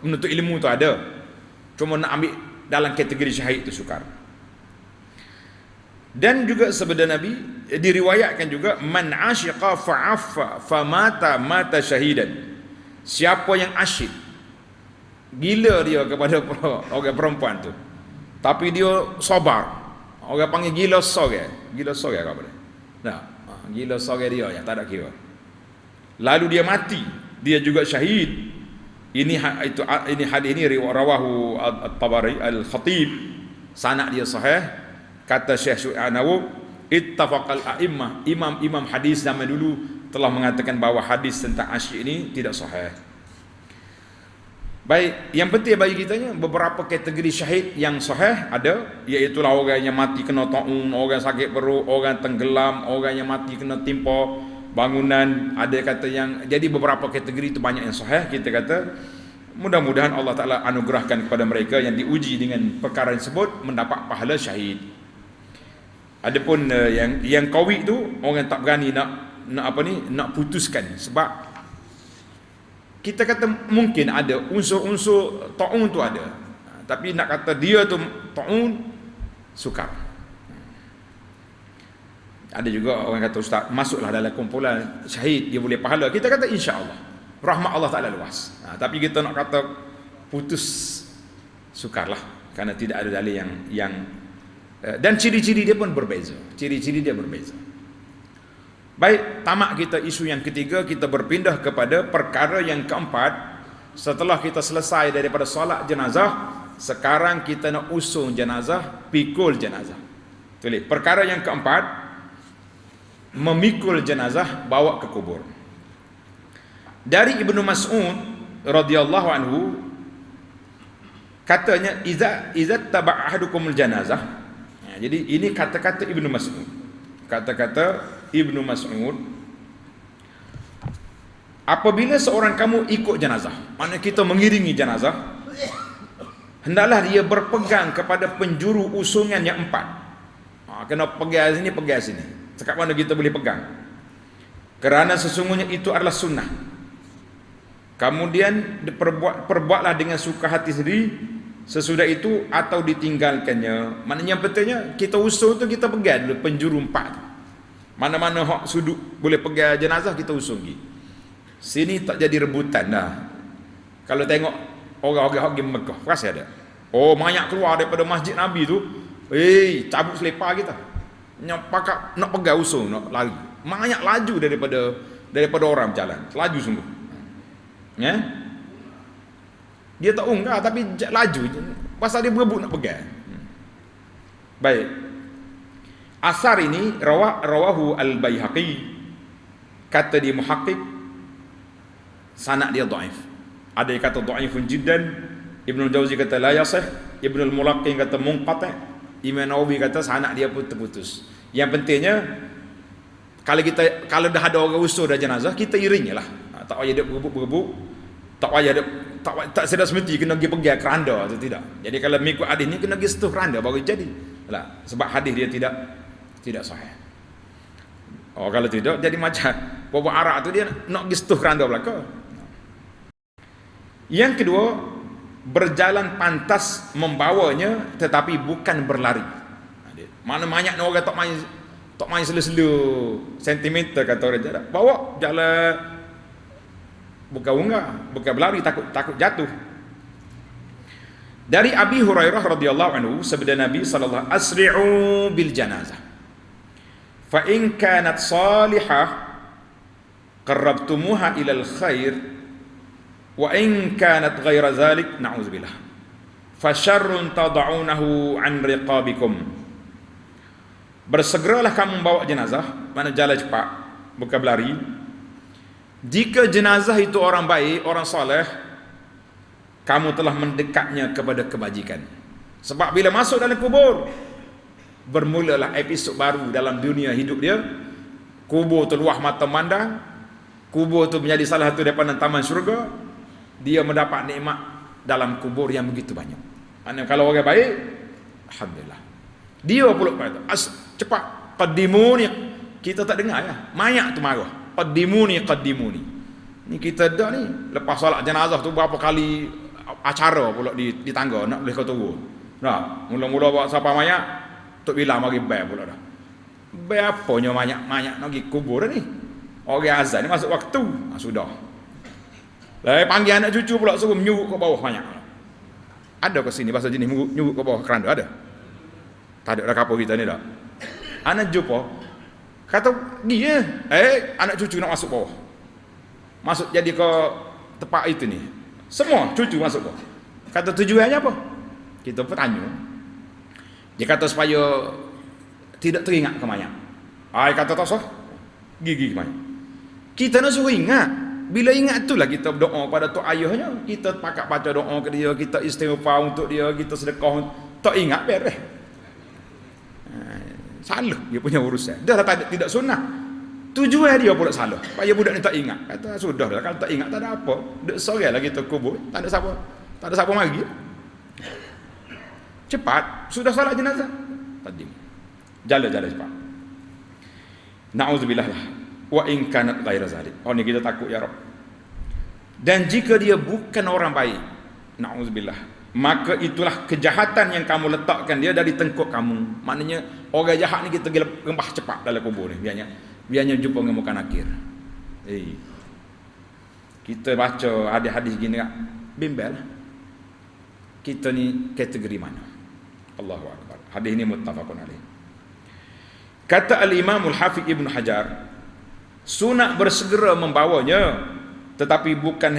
menuntut ilmu tu ada, cuma nak ambil dalam kategori syahid itu sukar. Dan juga sabda Nabi diriwayatkan juga, man asyiqa fa'affa famata mata syahidan. Siapa yang asyik, gila dia kepada orang perempuan tu, tapi dia sabar, orang panggil gila sore apa dia? Nah, gila sore dia yang tak ada kira. Lalu dia mati, dia juga syahid. Ini hadis ini rawahu At-Tabari Al-Khatib, sanad dia sahih. Kata Syekh Syu'aib Nawawi, ittafaqal a'immah, imam hadis zaman dulu telah mengatakan bahawa hadis tentang asyik ini tidak sahih. Baik, yang penting bagi kitanya beberapa kategori syahid yang sahih ada, iaitu orang yang mati kena taun, orang sakit perut, orang tenggelam, orang yang mati kena timpa bangunan, ada kata yang, jadi beberapa kategori itu banyak yang sahih. Kita kata mudah-mudahan Allah Ta'ala anugerahkan kepada mereka yang diuji dengan perkara tersebut mendapat pahala syahid. Adapun yang qawi tu, orang tak berani nak putuskan, sebab kita kata mungkin ada unsur-unsur ta'un tu ada, tapi nak kata dia tu ta'un sukar. Ada juga orang kata, ustaz, masuklah dalam kumpulan syahid, dia boleh pahala. Kita kata insya-Allah, rahmat Allah Ta'ala luas. Tapi kita nak kata putus, sukarlah, kerana tidak ada dalil yang dan ciri-ciri dia pun berbeza. Baik, tamak kita isu yang ketiga, kita berpindah kepada perkara yang keempat. Setelah kita selesai daripada solat jenazah, sekarang kita nak usung jenazah, pikul jenazah. Tulis, perkara yang keempat, memikul jenazah, bawa ke kubur. Dari Ibnu Mas'ud radhiyallahu anhu, katanya, iza taba' ahadukumul janazah. Jadi ini kata-kata Ibnu Mas'ud. Kata-kata Ibnu Mas'ud, apabila seorang kamu ikut jenazah, maknanya kita mengiringi jenazah, hendaklah dia berpegang kepada penjuru usungan yang 4. Kena pegang sini, pegang sini. Sekat mana kita boleh pegang. Kerana sesungguhnya itu adalah sunnah. Kemudian perbuatlah dengan suka hati sendiri sesudah itu atau ditinggalkannya. Maknanya betulnya kita usul tu kita pegang dulu penjuru 4 tu. Mana-mana hak sudut boleh pegang jenazah kita usul pergi. Sini tak jadi rebutan dah. Kalau tengok orang-orang hak pergi Mekah, rasa ada. Oh, banyak keluar daripada masjid Nabi tu. Cabut selipar kita. Nak pegang usul, nak lari. Banyak laju daripada orang berjalan. Laju sungguh. Ya? Dia tak unggah tapi laju. Pasal dia berebut nak pegang. Baik. Asar ini rawahu al-Baihaqi. Kata dia muhaqqiq, sanad dia dhaif. Ada yang kata dhaifun jiddan. Ibnu Jauzi kata la yasih. Ibnu al-Mulaqqin kata munqati'. Imam Nawawi kata sanad dia pun terputus. Yang pentingnya kalau dah ada orang usul dah jenazah, kita iring lah. Tak payah dia berebut-berebut. Tak sedar semesti kena pergi pegang keranda atau tidak. Jadi kalau mengikut hadis ni kena pergi setuh keranda baru jadi. Lah, sebab hadis dia tidak sahih. Kalau tidak jadi macam bapa Arab tu dia nak pergi setuh keranda belaka. Yang kedua, berjalan pantas membawanya tetapi bukan berlari. Mana banyak orang tak main selu-selu sentimeter kata orang jalan. Bawa jalan bukan unggah, bukan berlari, takut jatuh. Dari Abi Hurairah radhiyallahu anhu sabda Nabi sallallahu alaihi wasallam, asri'u bil janazah fa in kanat salihah qarrabtumuha ila al khair wa in kanat ghaira zalik na'udzubillah fa syarrun tad'unahu an riqabikum. Bersegeralah kamu membawa jenazah, mana jalan cepat, bukan berlari. Jika jenazah itu orang baik, orang soleh, kamu telah mendekatnya kepada kebajikan. Sebab bila masuk dalam kubur, bermulalah episod baru dalam dunia hidup dia. Kubur tu luah mata mandang, kubur tu menjadi salah satu daripada taman syurga. Dia mendapat nikmat dalam kubur yang begitu banyak. Maksudnya kalau orang baik, alhamdulillah. Dia pula kata, cepat, qaddimuni. Kita tak dengar ya, banyak tu marah. Qaddimuni. Ni kita dah ni lepas solat jenazah tu berapa kali acara pula di tangga nak boleh kau turun. Nah, mula-mula bawa siapa mayat tok bilang mari bayar pula dah. Bayar apanya banyak nak pergi kubur ni. Orang azan ni masuk waktu. Sudah. Lah panggil anak cucu pula suruh menyuruk ke bawah banyak. Ada ke sini bahasa jenis menyuruk ke bawah keranda ada? Tak ada dah kapal kita ni dah. Anak jumpa kata dia anak cucu nak masuk bawah. Masuk jadi ke tempat itu ni. Semua cucu masuk bawah. Kata tujuannya apa? Kita pun tanya. Dia kata supaya tidak teringat ke mayat. Kata tak sah. Gigi ke mayat. Kita nak suruh ingat. Bila ingat itulah kita berdoa pada tok ayahnya. Kita pakat baca doa ke dia, kita istighfar untuk dia, kita sedekah. Tak ingat beres. Salah dia punya urusan. Dah tidak sunnah. Tujuan dia pula salah. Supaya budak ni tak ingat. Kata sudah dah, kalau tak ingat tak ada apa. Dek sorang lagi kita kubur. Tak ada siapa mari. Cepat, sudah salat jenazah. Tadi. Jalan cepat. Na'udzubillah lah. Wa in kanat ghaira zalik. Ni kita takut ya Rabb. Dan jika dia bukan orang baik, na'udzubillah, maka itulah kejahatan yang kamu letakkan dia dari tengkuk kamu. Maknanya orang jahat ni kita gembah cepat dalam kubur ni biarnya jumpa dengan muka nakir. Kita baca hadis-hadis gini tak bimbel kita ni kategori mana. Allahu akbar. Hadis ni muttafaqun alaih. Kata al-Imam al-Hafiz Ibn Hajar, sunat bersegera membawanya tetapi bukan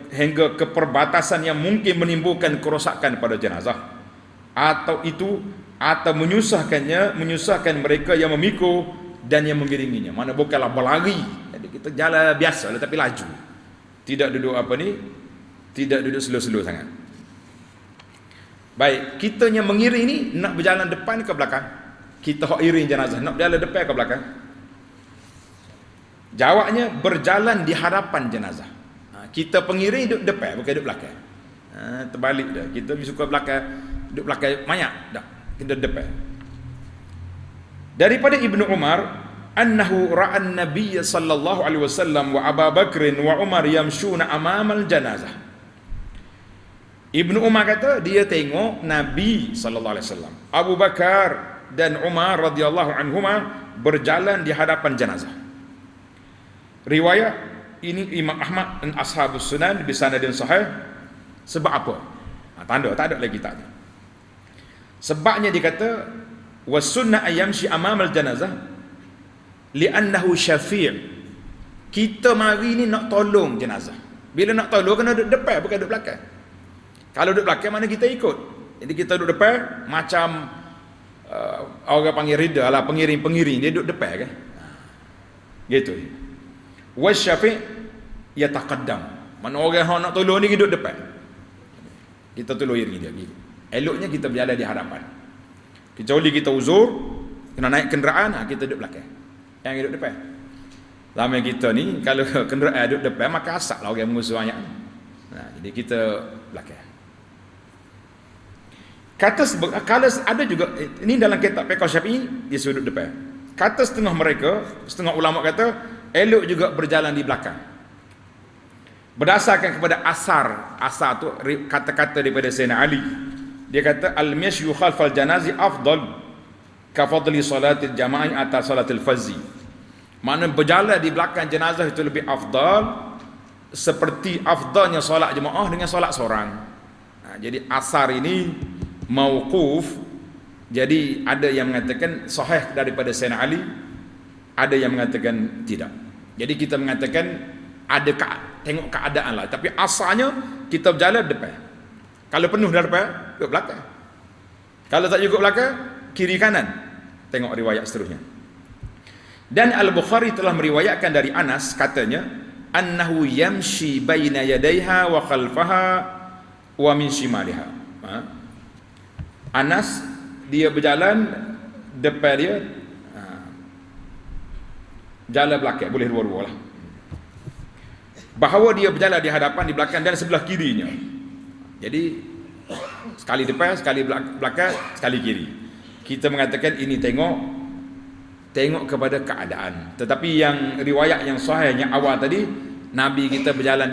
hingga ke perbatasan yang mungkin menimbulkan kerosakan pada jenazah atau menyusahkan mereka yang memikul dan yang mengiringinya. Mana bukanlah berlari. Jadi kita jalan biasa tetapi laju. Tidak duduk tidak duduk slow-slow sangat. Baik, kita yang mengiring ni nak berjalan depan ke belakang? Kita hok iring jenazah nak berjalan depan ke belakang? Jawabnya berjalan di hadapan jenazah. Kita pengiring duduk depan bukan duduk belakang. Terbalik dah. Kita lebih suka duduk belakang mayat dah. Kita depan. Daripada Ibnu Umar, annahu ra'an Nabiy sallallahu alaihi wasallam wa Abu Bakr wa Umar yamshuna amamal janazah. Ibnu Umar kata dia tengok Nabi sallallahu alaihi wasallam, Abu Bakar dan Umar radhiyallahu anhuma berjalan di hadapan jenazah. Riwayat ini Imam Ahmad dan Ashabus Sunan bisanadin sahih. Sebab apa? Tanda tak ada lagi tak. Sebabnya dia kata was-sunnah ayyamshi amamal janazah li'annahu syafi'. Kita mari ni nak tolong jenazah. Bila nak tolong kena duduk depan, bukan duduk belakang. Kalau duduk belakang mana kita ikut. Jadi kita duduk depan macam orang panggil rida lah, pengiring-pengiring dia duduk depan kan. Gitu. Wasyafi' yataqaddam. Mana orang yang nak tolong ni duduk depan. Kita tolong dia gitu. Eloknya kita berada di hadapan. Kecuali kita uzur, kena naik kenderaan, kita duduk belakang. Yang duduk depan. Lama kita ni, kalau kenderaan duduk depan, maka asak lah orang mengusul banyak. Jadi kita belakang. Kalau ada juga, ini dalam kitab Fiqh Syafi'i, dia sudut depan. Kata setengah mereka, setengah ulama kata, elok juga berjalan di belakang. Berdasarkan kepada asar tu kata-kata daripada Sayyidina Ali. Dia kata al-mashyu khalfal janazi afdal ka fadli salatil jamaah atas salatil fazzi. Maknanya berjalan di belakang jenazah itu lebih afdal seperti afdalnya solat jemaah dengan solat seorang. Jadi asar ini mauquf. Jadi ada yang mengatakan sahih daripada Sayyidina Ali, ada yang mengatakan tidak. Jadi kita mengatakan ada tengok keadaan lah, tapi asalnya kita berjalan depan. Kalau penuh dari depan, duduk belakang. Kalau tak cukup belakang, kiri kanan. Tengok riwayat seterusnya. Dan Al-Bukhari telah meriwayatkan dari Anas, katanya annahu yamshi baina yadayha wa khalfaha wa min shimaliha. Anas dia berjalan depan dia, jalan belakang, boleh dua-dua lah. Bahawa dia berjalan di hadapan, di belakang dan sebelah kirinya. Jadi sekali depan, sekali belakang, sekali kiri. Kita mengatakan ini tengok kepada keadaan. Tetapi yang riwayat yang sahih yang awal tadi, Nabi kita berjalan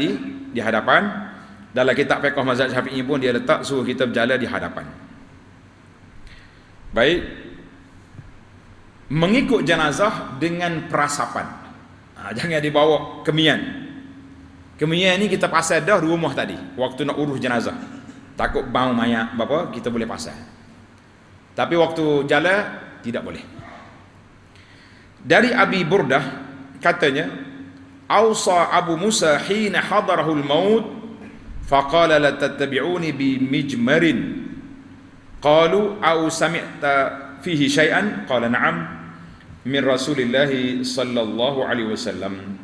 di hadapan. Dalam kitab Fiqh Mazhab Syafi'i pun dia letak suruh kita berjalan di hadapan. Baik. Mengikut jenazah dengan perasapan. Jangan dibawa kemian. Kemian ni kita pasal dah rumah tadi waktu nak urus jenazah. Takut bau mayat apa kita boleh pasal. Tapi waktu jalan tidak boleh. Dari Abi Burdah katanya, "Ausa Abu Musa hina hadarahul maut faqala la tattabi'uni bi mijmarin." Qalu au sami'ta fihi syai'an? Qala na'am min Rasulillah sallallahu alaihi wasallam.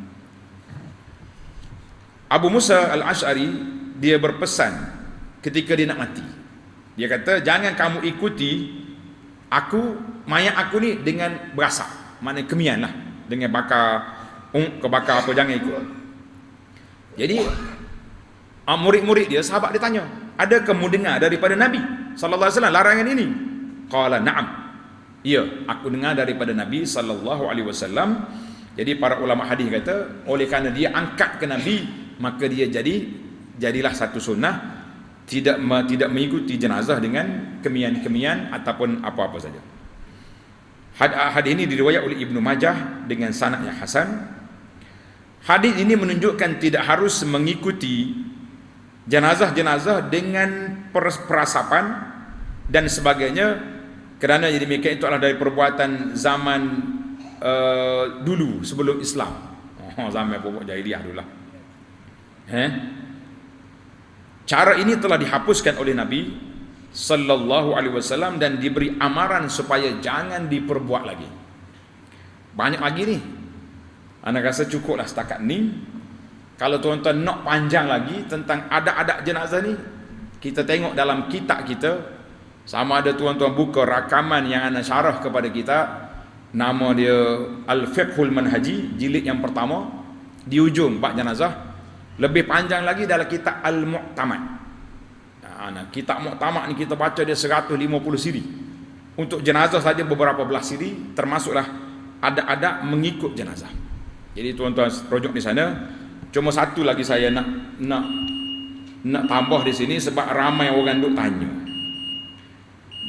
Abu Musa Al-Ash'ari dia berpesan ketika dia nak mati. Dia kata jangan kamu ikuti mayat aku ni dengan berasap, maknanya kemian lah, dengan kebakar apa, jangan ikut. Jadi murid-murid dia, sahabat dia tanya, ada kamu dengar daripada Nabi sallallahu alaihi wasallam larangan ini? Qala na'am. Ya, aku dengar daripada Nabi sallallahu alaihi wasallam. Jadi para ulama hadis kata oleh kerana dia angkat ke Nabi, maka dia jadilah satu sunnah tidak mengikuti jenazah dengan kemian-kemian ataupun apa-apa saja. Hadis ini diriwayat oleh Ibnu Majah dengan sanad yang hasan. Hadis ini menunjukkan tidak harus mengikuti jenazah-jenazah dengan perasapan dan sebagainya, kerana jadi demikian itu adalah dari perbuatan zaman dulu sebelum Islam. Zaman pokok jahiliah dululah. Cara ini telah dihapuskan oleh Nabi sallallahu alaihi wasallam dan diberi amaran supaya jangan diperbuat lagi. Banyak lagi ni. Ana rasa cukuplah setakat ni. Kalau tuan-tuan nak panjang lagi tentang adab-adab jenazah ni, kita tengok dalam kitab kita. Sama ada tuan-tuan buka rakaman yang ana syarah kepada kita, nama dia Al-Fiqhul Manhaji jilid yang pertama, di ujung bab jenazah. Lebih panjang lagi dalam kitab Al-Mu'tamad. Kitab Mu'tamad ni kita baca dia 150 siri. Untuk jenazah saja beberapa belas siri, termasuklah ada mengikut jenazah. Jadi tuan-tuan rujuk di sana. Cuma satu lagi saya nak tambah di sini, sebab ramai orang duk tanya.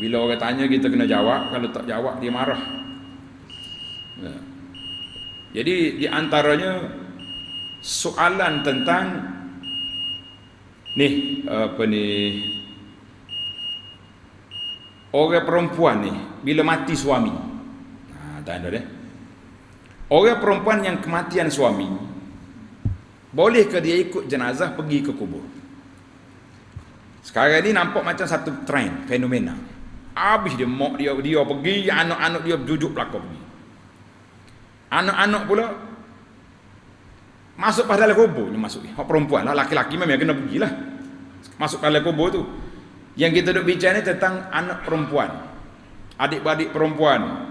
Bila orang tanya kita kena jawab, kalau tak jawab dia marah. Jadi di antaranya soalan tentang orang perempuan ni bila mati suami. Tanda dia. Orang perempuan yang kematian suami, bolehkah dia ikut jenazah pergi ke kubur? Sekarang ni nampak macam satu trend, fenomena. Habis dia mak dia pergi, anak-anak dia duduk belakang pergi. Anak-anak pula masuk pada dalam kubur ni masuk. Hak perempuan lah, laki-laki memang kena pergilah. Masuk dalam kubur tu. Yang kita duk bincang ni tentang anak perempuan, adik-beradik perempuan.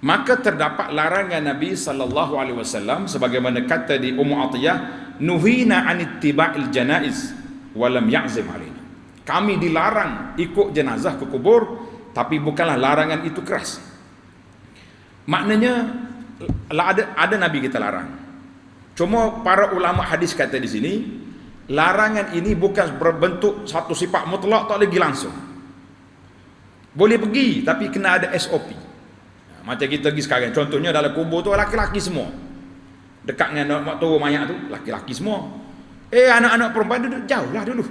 Maka terdapat larangan Nabi sallallahu alaihi wasallam sebagaimana kata di Ummu Atiyah, nuhina an ittiba'il janaiz wa lam ya'zim alaina. Kami dilarang ikut jenazah ke kubur, tapi bukanlah larangan itu keras. Maknanya ada Nabi kita larang. Cuma para ulama hadis kata di sini, larangan ini bukan berbentuk satu sifat mutlak, tak lagi langsung. Boleh pergi tapi kena ada SOP. Macam kita pergi sekarang, contohnya dalam kubur tu laki-laki semua. Dekat dengan mak tua mayat tu laki-laki semua. Anak-anak perempuan duduk jauh lah dulu.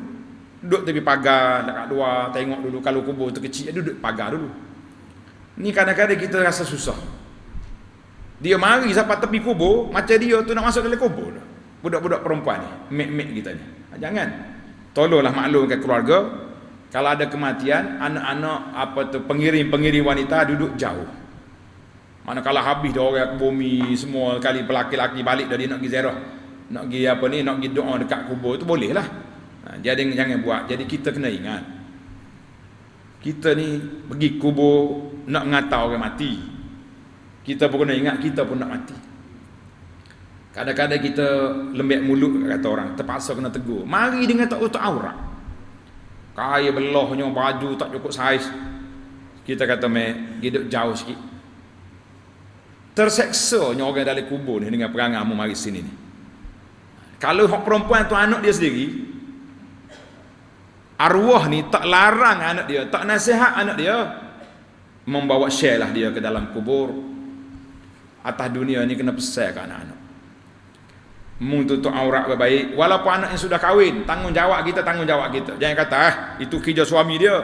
Duduk tepi pagar dekat luar, tengok dulu. Kalau kubur tu kecil, duduk pagar dulu. Ni kadang-kadang kita rasa susah. Dia mari sampai tepi kubur, macam dia tu nak masuk dalam kubur. Budak-budak perempuan ni, mek-mek kita ni. Jangan. Tolonglah maklumkan keluarga, kalau ada kematian, anak-anak pengiring-pengiring wanita duduk jauh. Manakala habis dah orang bumi semua kali pelaki-laki balik dari nak pergi ziarah, nak pergi nak pergi doa dekat kubur tu boleh lah. Jadi jangan buat. Jadi kita kena ingat, kita ni pergi kubur nak mengatau orang mati. Kita pun kena ingat kita pun nak mati. Kadang-kadang kita lembek mulut kata orang, terpaksa kena tegur. Mari dengan tak tutup aurat. Kaya belahnya baju tak cukup saiz. Kita kata hidup jauh sikit. Terseksanya orang dalam kubur ni dengan perangai mu mari sini ni. Kalau hak perempuan tu anak dia sendiri, arwah ni tak larang anak dia, tak nasihat anak dia, membawa share lah dia ke dalam kubur. Atas dunia ni kena pesan ke anak-anak, tutup aurat baik-baik. Walaupun anak yang sudah kahwin, tanggungjawab kita. Jangan kata itu kerja suami dia.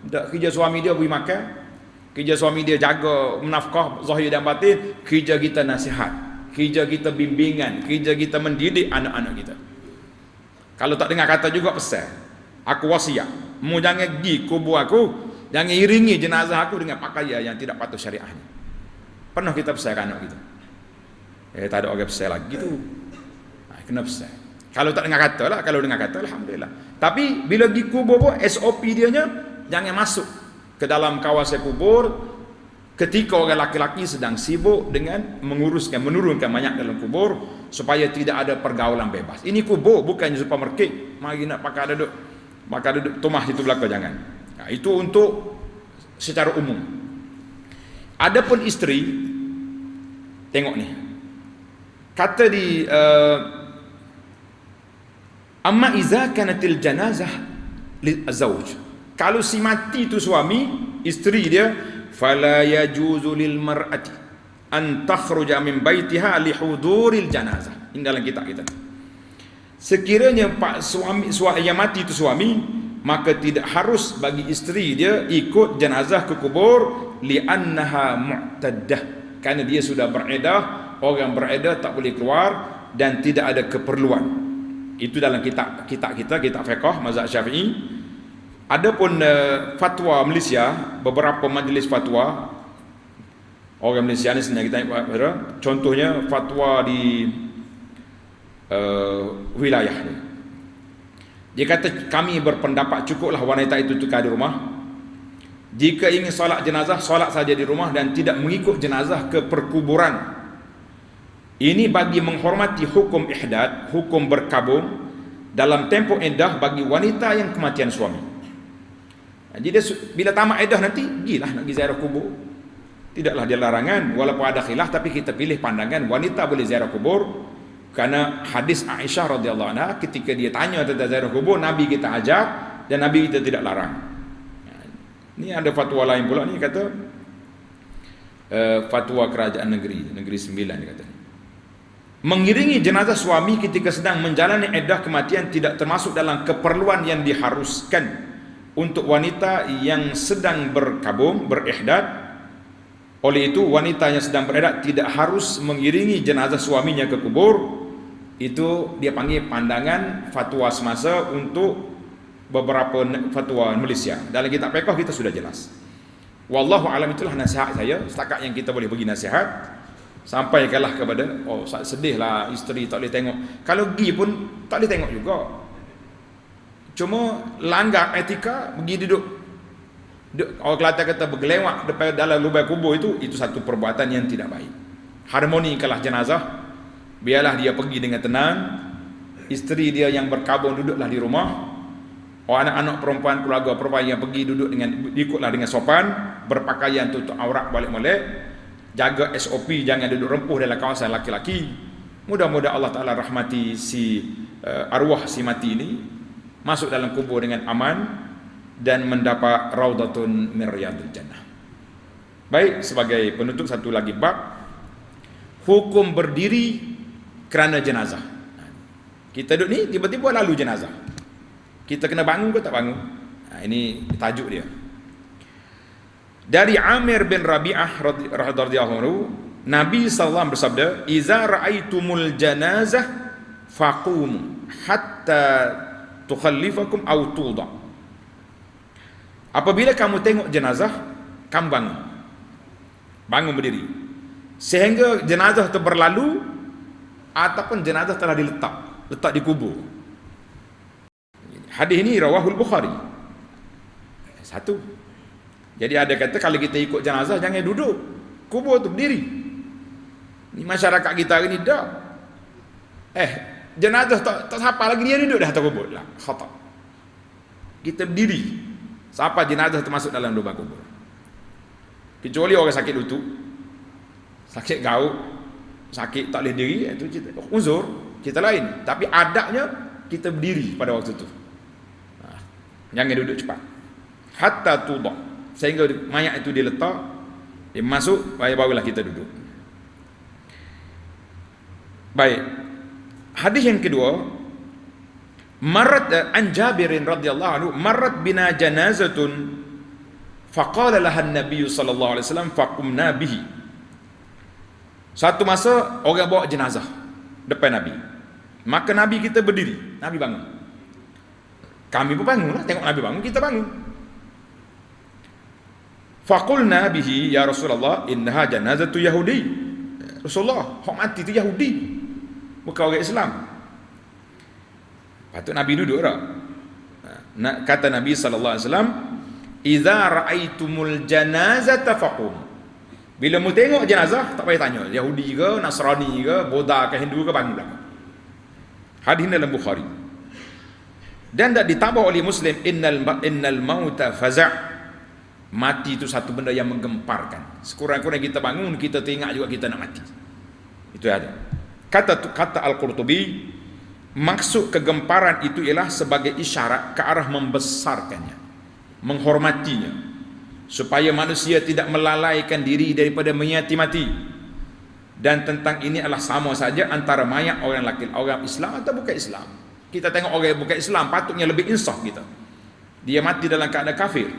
Tak, kerja suami dia beri makan, kerja suami dia jaga menafkah zahir dan batin. Kerja kita nasihat, kerja kita bimbingan, kerja kita mendidik anak-anak kita. Kalau tak dengar kata juga pesan, aku wasiat, mu jangan pergi kubur aku, jangan iringi jenazah aku dengan pakaian yang tidak patut syariahnya. Pernah kita pesan anak kita, tak ada orang pesan lagi tu. Kena pesan. Kalau tak dengar kata lah, kalau dengar kata alhamdulillah. Tapi bila pergi kubur pun SOP dia nya jangan masuk ke dalam kawasan kubur ketika orang laki-laki sedang sibuk dengan menurunkan mayat dalam kubur, supaya tidak ada pergaulan bebas. Ini kubur, bukannya supermarket. Mari nak pakai duduk tumah situ belakang, jangan. Itu untuk secara umum. Adapun isteri, tengok ni. Kata di amma iza kanatil janazah lil azwaj. Kalau si mati tu suami, isteri dia, fala yajuzu lil mar'ati an takhruja min baitiha li huduril janazah. Ini dalam kitab kita. Sekiranya suami yang mati itu suami, maka tidak harus bagi isteri dia ikut jenazah ke kubur, li'annaha mu'taddah, kerana dia sudah beredah. Orang beredah tak boleh keluar dan tidak ada keperluan. Itu dalam kitab kita, kitab fiqh mazhab Syafi'i. Adapun fatwa Malaysia, beberapa majlis fatwa orang Malaysia ni sebenarnya kita tengok, contohnya fatwa di wilayah ni. Dia kata kami berpendapat cukuplah wanita itu tukar di rumah. Jika ingin solat jenazah, solat saja di rumah dan tidak mengikut jenazah ke perkuburan. Ini bagi menghormati hukum ihdad, hukum berkabung, dalam tempoh iddah bagi wanita yang kematian suami. Jadi dia bila tamat iddah nanti pergilah nak pergi ziarah kubur. Tidaklah dia larangan, walaupun ada khilaf, tapi kita pilih pandangan wanita boleh ziarah kubur kerana hadis Aisyah radhiyallahu anha ketika dia tanya tentang ziarah kubur, Nabi kita ajak dan Nabi kita tidak larang. Ini ada fatwa lain pula ni kata fatwa kerajaan negeri 9 dia kata. Mengiringi jenazah suami ketika sedang menjalani iddah kematian tidak termasuk dalam keperluan yang diharuskan untuk wanita yang sedang berkabung, berihdad. Oleh itu, wanita yang sedang berihdad tidak harus mengiringi jenazah suaminya ke kubur. Itu dia panggil pandangan fatwa semasa untuk beberapa fatwa Malaysia. Dalam kitab fiqh kita sudah jelas. Wallahu alam, itulah nasihat saya. Setakat yang kita boleh bagi nasihat. Sampaikanlah kepada, sedihlah isteri tak boleh tengok. Kalau pergi pun tak boleh tengok juga. Cuma langgar etika, pergi duduk. Orang Kelantan kata bergelewak depan dalam lubang kubur itu satu perbuatan yang tidak baik. Harmonikanlah jenazah, biarlah dia pergi dengan tenang. Isteri dia yang berkabung duduklah di rumah. Anak-anak perempuan, keluarga perempuan yang pergi duduk ikutlah dengan sopan, berpakaian tutup aurat balik-balik, jaga SOP, jangan duduk rempuh dalam kawasan laki-laki. Mudah-mudahan Allah Ta'ala rahmati arwah si mati ini, masuk dalam kubur dengan aman dan mendapat raudatun min riyadil jannah. Baik, sebagai penutup satu lagi bab hukum berdiri kerana jenazah. Kita duduk ni tiba-tiba lalu jenazah, kita kena bangun ke tak bangun? Ini tajuk dia. Dari Amir bin Rabi'ah radhiyallahu anhu, Nabi SAW bersabda, "Iza ra'aitumul janazah faqumu hatta tukhallifakum aw tuda." Apabila kamu tengok jenazah, kamu bangun. Bangun berdiri. Sehingga jenazah itu berlalu ataupun jenazah telah letak di kubur. Hadis ini rawahul Bukhari. Satu. Jadi ada kata kalau kita ikut jenazah jangan duduk. Kubur tu berdiri. Ni masyarakat kita hari ni dah. Jenazah tak siapa lagi dia duduk dah atas kubur. Lah, khata. Kita berdiri. Siapa jenazah termasuk dalam lubang kubur. Kecuali orang sakit lutut, sakit gaut, sakit tak boleh diri, itu kita uzur, kita lain. Tapi adabnya kita berdiri pada waktu itu. Jangan duduk cepat. Hatta tudah, sehingga mayat itu diletak, dia masuk, barulah kita duduk. Baik. Hadis yang kedua, Marat an Jabirin radhiyallahu anhu, marat bina janazatun faqala laha an-nabiy sallallahu alaihi wasallam faqumna bihi. Satu masa orang bawa jenazah depan Nabi. Maka Nabi kita berdiri, Nabi bangun. Kami pun bangunlah, tengok Nabi bangun, kita bangun. Faqulna bihi ya Rasulullah innaha janazatu yahudi. Rasulullah, hak mati tu Yahudi, bukan orang Islam. Patut Nabi duduk tak? Kata Nabi sallallahu alaihi wasallam, "Idza ra'aitumul janazata faqum." Bila mu tengok jenazah, tak payah tanya Yahudi ke, Nasrani ke, Buddha ke, Hindu ke, bangun belakang. Hadis dalam Bukhari. Dan tak ditambah oleh Muslim, innal mauta faza'. Mati itu satu benda yang menggemparkan. Sekurang-kurang kita bangun, kita teringat juga kita nak mati. Itu ada. Kata Al-Qurtubi, maksud kegemparan itu ialah sebagai isyarat ke arah membesarkannya, menghormatinya, supaya manusia tidak melalaikan diri daripada menyati mati. Dan tentang ini adalah sama saja antara mayat orang laki, orang Islam atau bukan Islam. Kita tengok orang bukan Islam, patutnya lebih insaf kita. Dia mati dalam keadaan kafir.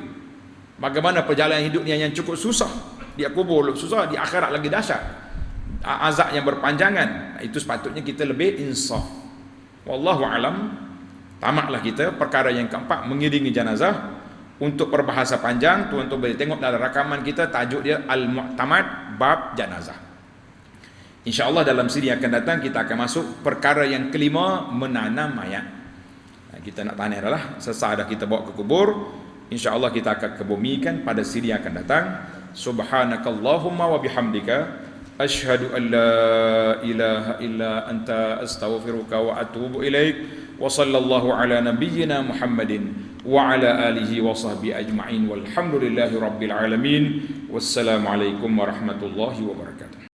Bagaimana perjalanan hidupnya yang cukup susah, dia kubur susah, di akhirat lagi dahsyat, azab yang berpanjangan. Itu sepatutnya kita lebih insaf. Wallahu alam. Tamatlah kita perkara yang keempat, mengiringi jenazah. Untuk perbahasa panjang, tuan-tuan boleh tengok dalam rakaman kita, tajuk dia Al-Mu'tamad Bab Janazah. InsyaAllah dalam siri yang akan datang kita akan masuk perkara yang kelima, menanam mayat. Kita nak tanam adalah sesah dah kita bawa ke kubur, InsyaAllah kita akan kebumikan pada siri yang akan datang. Subhanakallahumma wa bihamdika asyhadu an la ilaha illa anta astaghfiruka wa atubu ilaik. Wa sallallahu ala nabiyyina Muhammadin wa ala alihi wa sahbihi ajma'in walhamdulillahi rabbil alamin. Wassalamualaikum warahmatullahi wabarakatuh.